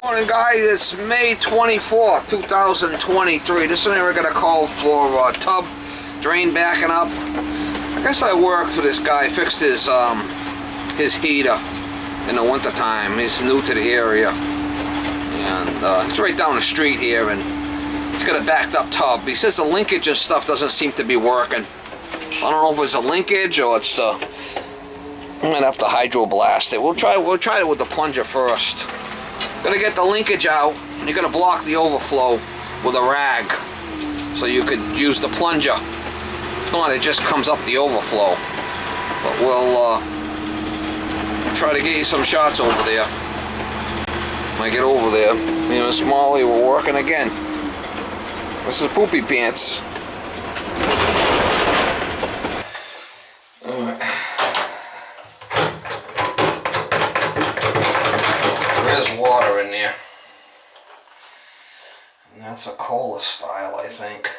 Morning guys, it's May 24th, 2023. This one we're gonna call for tub drain backing up. I guess I worked for this guy, fixed his heater in the winter time. He's new to the area, and he's right down the street here, and he's got a backed up tub. He says the linkage and stuff doesn't seem to be working. I don't know if it's a linkage or it's I'm gonna have to hydro blast it. We'll try it with the plunger first. Gonna get the linkage out, and you're gonna block the overflow with a rag so you could use the plunger. If not, it just comes up the overflow. But we'll try to get you some shots over there. When I get over there, me and Smalley we're working again. This is Poopy Pants. There's water in there, and that's a cola style, I think.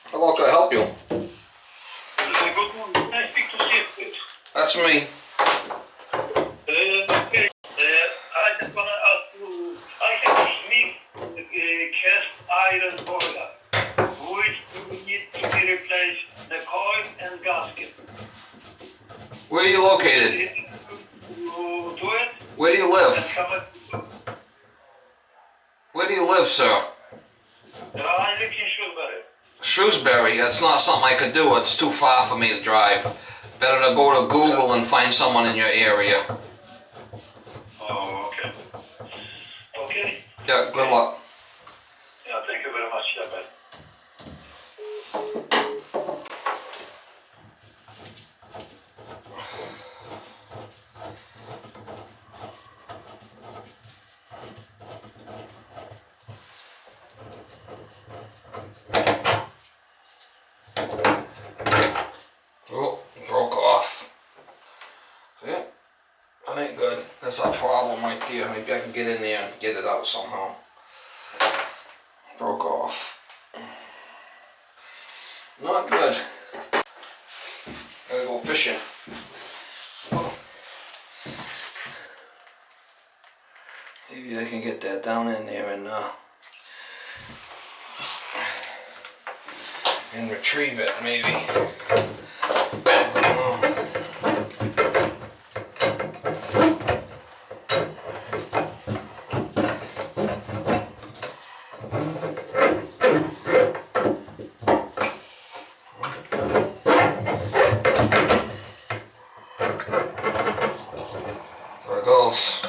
Hello, can I help you? Good morning. Can I speak to Steve? That's me. Okay. I just want to ask you, I have a Smith cast iron boiler, which will need to be replaced, the coil and gasket. Where are you located? You do it? Where do you live? And come at, Where do you live, sir? I live in Shrewsbury. Shrewsbury. That's not something I could do. It's too far for me to drive. Better to go to Google and find someone in your area. Oh, okay. Okay. Yeah, good luck. Yeah, thank you very much. Yeah, bye. Oh, broke off. See? That ain't good. That's a problem right there. Maybe I can get in there and get it out somehow. Broke off. Not good. Gotta go fishing. Maybe I can get that down in there and retrieve it, maybe. There it goes.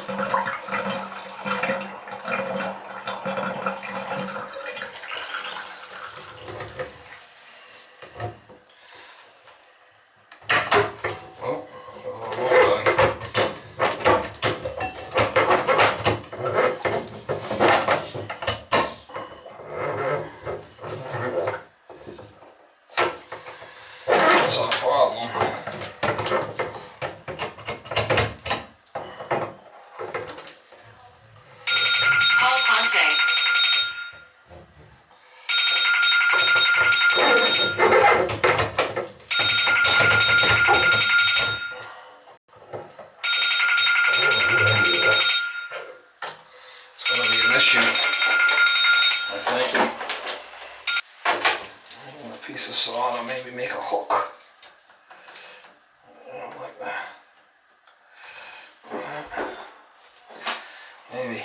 That's not a problem. Call contact. It's going to be an issue, I think. A piece of saw to maybe make a hook. I don't like that. Maybe.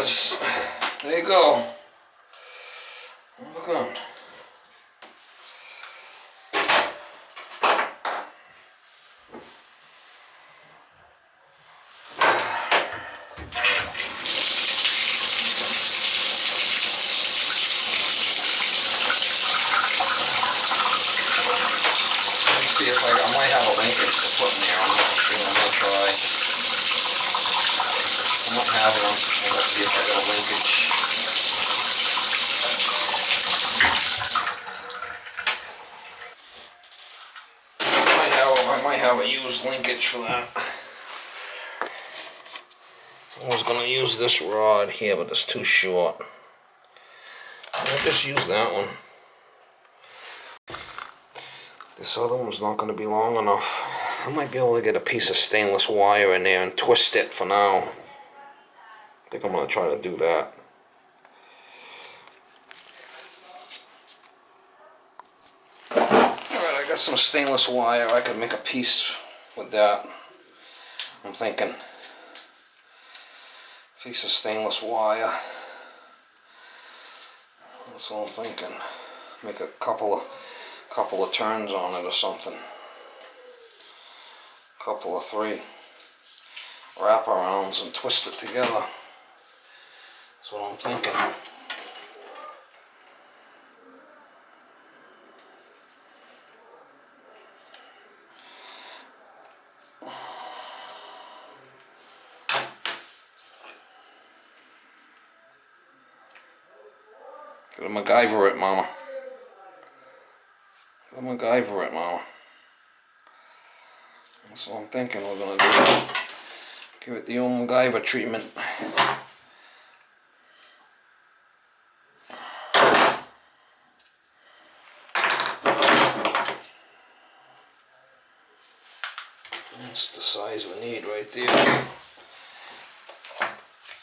is. There you go. Look on. See if I might have a linkage to put in there. I'm not sure. I'm gonna try. I might have one. Let's see if I got a linkage. I might have a used linkage for that. I was gonna use this rod here, but it's too short. I'll just use that one. This other one's not going to be long enough. I might be able to get a piece of stainless wire in there and twist it for now. I think I'm going to try to do that. Alright, I got some stainless wire. I could make a piece with that. I'm thinking. Piece of stainless wire. That's what I'm thinking. Make a couple of turns on it or something. Couple of 3 wraparounds and twist it together. That's what I'm thinking. Gotta MacGyver it, mama. Gotta MacGyver it, mama. That's what I'm thinking we're gonna do. Give it the old MacGyver treatment. That's the size we need right there.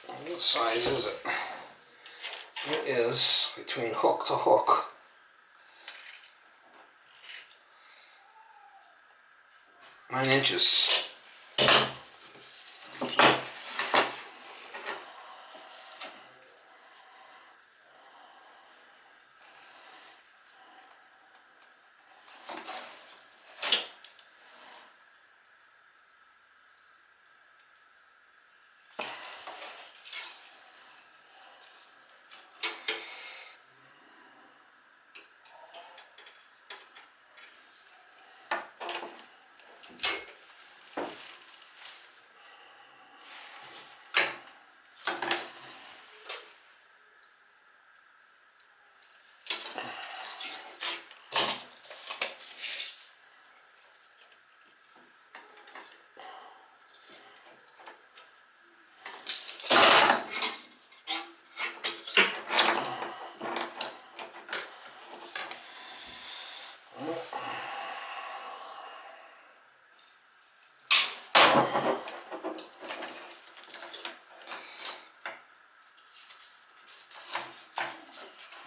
What size is it? It is between hook to hook. 9 inches.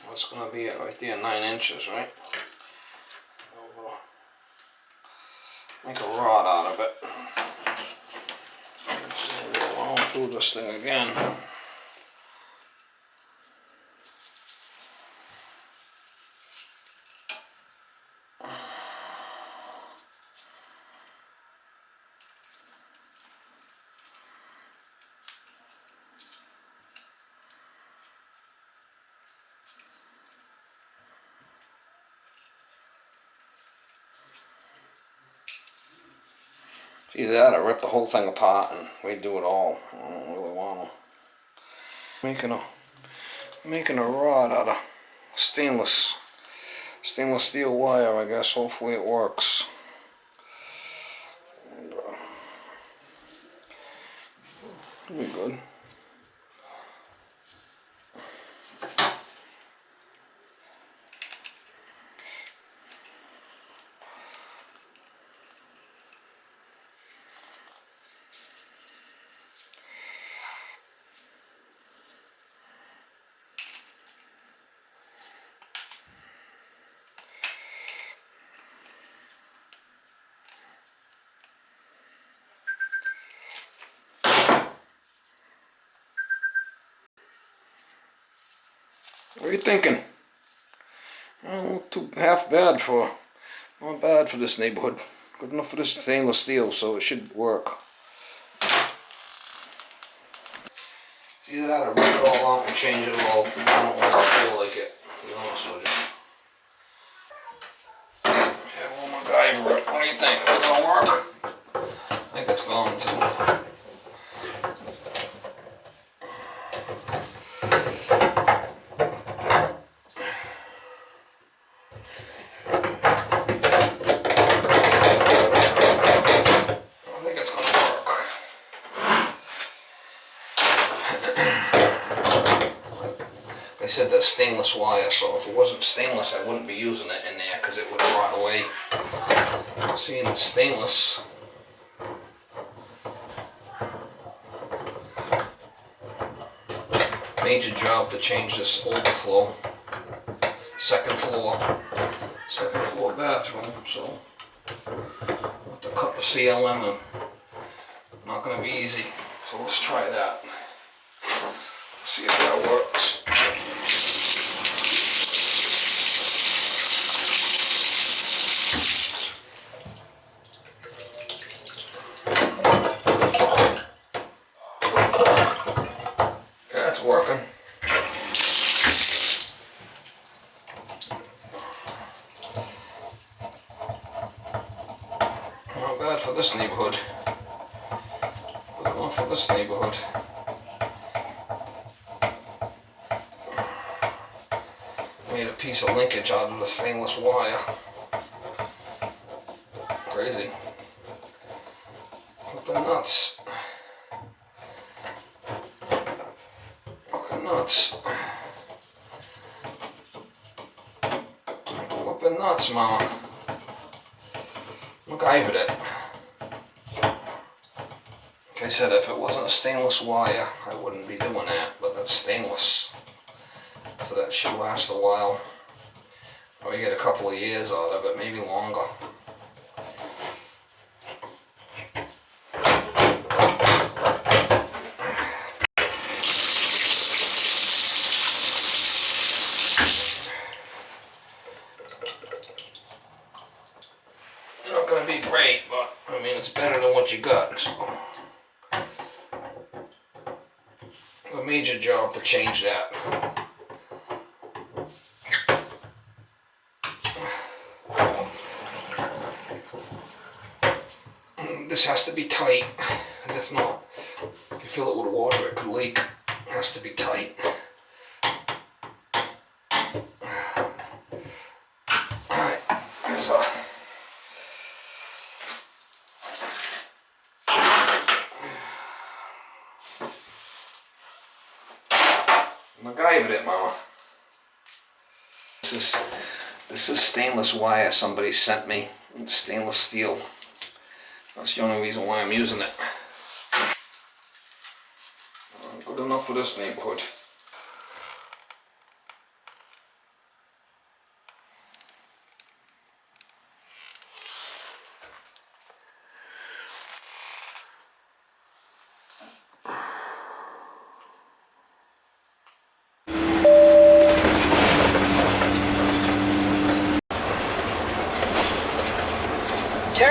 That's going to be it right there, 9 inches, right? Make a rod out of it. So we'll go through this thing again. Either that or rip the whole thing apart and redo it all. I don't really want to. Making a rod out of stainless steel wire, I guess. Hopefully it works. And, it'll be good. What are you thinking? Well, not bad for this neighborhood. Good enough for this stainless steel, so it should work. It's either that or rip it all out and change it all. I don't really feel like it, to be honest with you. Yeah, we'll MacGyver it. What do you think? Is it gonna work? I think it's going to. I said that's stainless wire, so if it wasn't stainless I wouldn't be using it in there because it would have rot away. Seeing it's stainless, major job to change this overflow. Second floor bathroom, so I'll have to cut the ceiling and not going to be easy. So let's try that. See if that works. Yeah, it's working. Not bad for this neighborhood. Good enough for this neighborhood. Made a piece of linkage out of the stainless wire. Crazy. Flipping nuts. Fucking nuts. Flipping nuts, mama. MacGyvered it. Like I said, if it wasn't a stainless wire, I wouldn't be doing that, but that's stainless. So that should last a while. Probably get a couple of years out of it, maybe longer. Not gonna be great, but I mean it's better than what you got. So it's a major job to change that. This has to be tight, because if not, if you fill it with water it could leak. It has to be tight. Alright, there's a MacGyvered it, mama. This is stainless wire somebody sent me. It's stainless steel. That's the only reason why I'm using it. Good enough for this neighborhood.